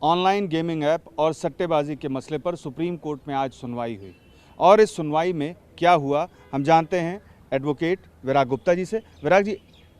Online gaming app और सट्टेबाजी के मसले पर सुप्रीम कोर्ट में आज सुनवाई हुई और इस सुनवाई में क्या हुआ हम जानते हैं एडवोकेट विराग गुप्ता जी से। विराग जी,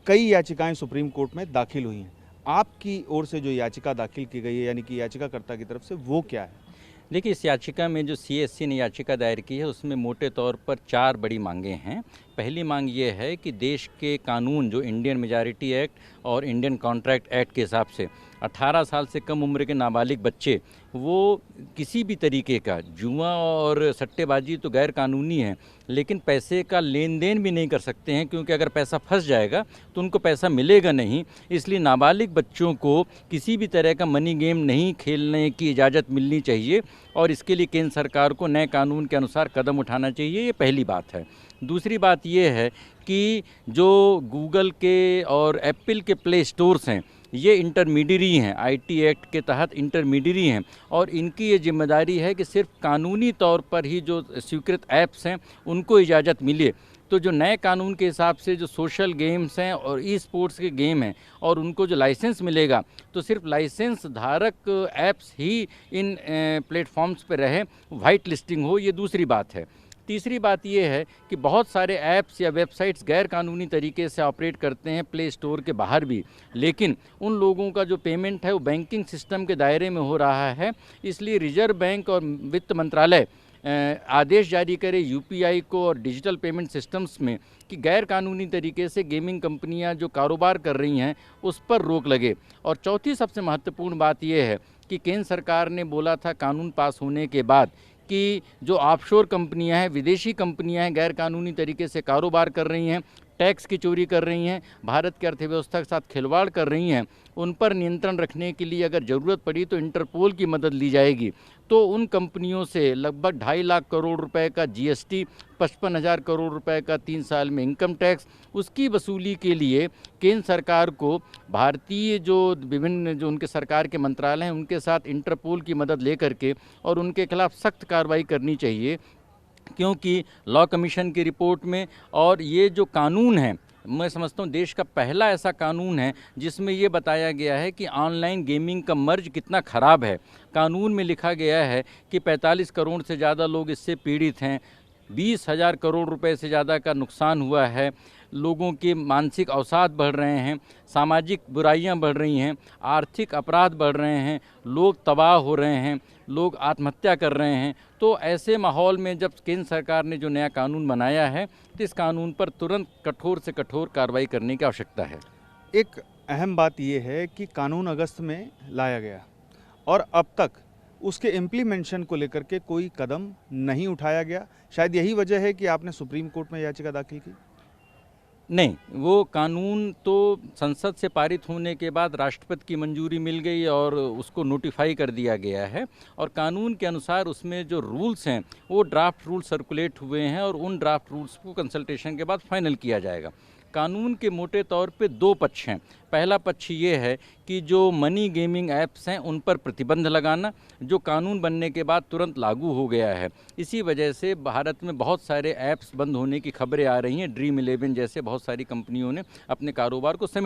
कई याचिकाएं सुप्रीम कोर्ट में दाखिल हुई हैं, आपकी ओर से जो याचिका दाखिल की गई है यानी कि याचिकाकर्ता की तरफ से, वो क्या है? देखिए, इस याचिका में जो सीएससी ने याचिका दायर की है उसमें मोटे तौर पर 4 बड़ी मांगें हैं। पहली मांग ये है कि देश के कानून जो इंडियन मेजॉरिटी एक्ट और इंडियन कॉन्ट्रैक्ट एक्ट के हिसाब से 18 साल से कम उम्र के नाबालिग बच्चे वो किसी भी तरीके का जुआ और सट्टेबाजी तो गैर कानूनी है, लेकिन पैसे का लेन देन भी नहीं कर सकते हैं, क्योंकि अगर पैसा फंस जाएगा तो उनको पैसा मिलेगा नहीं। इसलिए नाबालिग बच्चों को किसी भी तरह का मनी गेम नहीं खेलने की इजाज़त मिलनी चाहिए और इसके लिए केंद्र सरकार को नए कानून के अनुसार कदम उठाना चाहिए। ये पहली बात है। दूसरी बात ये है कि जो गूगल के और एप्पल के प्ले स्टोर्स हैं ये इंटरमीडियरी हैं, आईटी एक्ट के तहत इंटरमीडियरी हैं और इनकी ये जिम्मेदारी है कि सिर्फ कानूनी तौर पर ही जो स्वीकृत ऐप्स हैं उनको इजाज़त मिले। तो जो नए कानून के हिसाब से जो सोशल गेम्स हैं और ई स्पोर्ट्स के गेम हैं और उनको जो लाइसेंस मिलेगा तो सिर्फ लाइसेंस धारक ऐप्स ही इन प्लेटफॉर्म्स पर रहे, वाइट लिस्टिंग हो, ये दूसरी बात है। तीसरी बात ये है कि बहुत सारे ऐप्स या वेबसाइट्स गैर कानूनी तरीके से ऑपरेट करते हैं प्ले स्टोर के बाहर भी, लेकिन उन लोगों का जो पेमेंट है वो बैंकिंग सिस्टम के दायरे में हो रहा है। इसलिए रिजर्व बैंक और वित्त मंत्रालय आदेश जारी करे यूपीआई को और डिजिटल पेमेंट सिस्टम्स में कि गैर कानूनी तरीके से गेमिंग कंपनियां जो कारोबार कर रही हैं उस पर रोक लगे। और चौथी सबसे महत्वपूर्ण बात यह है कि केंद्र सरकार ने बोला था कानून पास होने के बाद कि जो ऑफशोर कंपनियां हैं, विदेशी कंपनियां हैं, गैर कानूनी तरीके से कारोबार कर रही हैं, टैक्स की चोरी कर रही हैं, भारत की अर्थव्यवस्था के साथ खिलवाड़ कर रही हैं, उन पर नियंत्रण रखने के लिए अगर ज़रूरत पड़ी तो इंटरपोल की मदद ली जाएगी। तो उन कंपनियों से लगभग 2.5 लाख करोड़ रुपए का जीएसटी, 55,000 करोड़ रुपए का 3 साल में इनकम टैक्स, उसकी वसूली के लिए केंद्र सरकार को भारतीय जो विभिन्न जो उनके सरकार के मंत्रालय हैं उनके साथ इंटरपोल की मदद लेकर के और उनके खिलाफ सख्त कार्रवाई करनी चाहिए। क्योंकि लॉ कमीशन की रिपोर्ट में और ये जो कानून है, मैं समझता हूँ देश का पहला ऐसा कानून है जिसमें ये बताया गया है कि ऑनलाइन गेमिंग का मर्ज कितना ख़राब है। कानून में लिखा गया है कि 45 करोड़ से ज़्यादा लोग इससे पीड़ित हैं, 20,000 करोड़ रुपए से ज़्यादा का नुकसान हुआ है, लोगों के मानसिक अवसाद बढ़ रहे हैं, सामाजिक बुराइयां बढ़ रही हैं, आर्थिक अपराध बढ़ रहे हैं, लोग तबाह हो रहे हैं, लोग आत्महत्या कर रहे हैं। तो ऐसे माहौल में जब केंद्र सरकार ने जो नया कानून बनाया है तो इस कानून पर तुरंत कठोर से कठोर कार्रवाई करने की आवश्यकता है। एक अहम बात यह है कि कानून अगस्त में लाया गया और अब तक उसके इम्प्लीमेंटेशन को लेकर के कोई कदम नहीं उठाया गया। शायद यही वजह है कि आपने सुप्रीम कोर्ट में याचिका दाखिल की। नहीं, वो कानून तो संसद से पारित होने के बाद राष्ट्रपति की मंजूरी मिल गई और उसको नोटिफाई कर दिया गया है और कानून के अनुसार उसमें जो रूल्स हैं वो ड्राफ्ट रूल सर्कुलेट हुए हैं और उन ड्राफ्ट रूल्स को कंसल्टेशन के बाद फाइनल किया जाएगा। कानून के मोटे तौर पे 2 पक्ष हैं। पहला पक्ष ये है कि जो मनी गेमिंग ऐप्स हैं उन पर प्रतिबंध लगाना, जो कानून बनने के बाद तुरंत लागू हो गया है। इसी वजह से भारत में बहुत सारे ऐप्स बंद होने की खबरें आ रही हैं। ड्रीम 11 जैसे बहुत सारी कंपनियों ने अपने कारोबार को समेट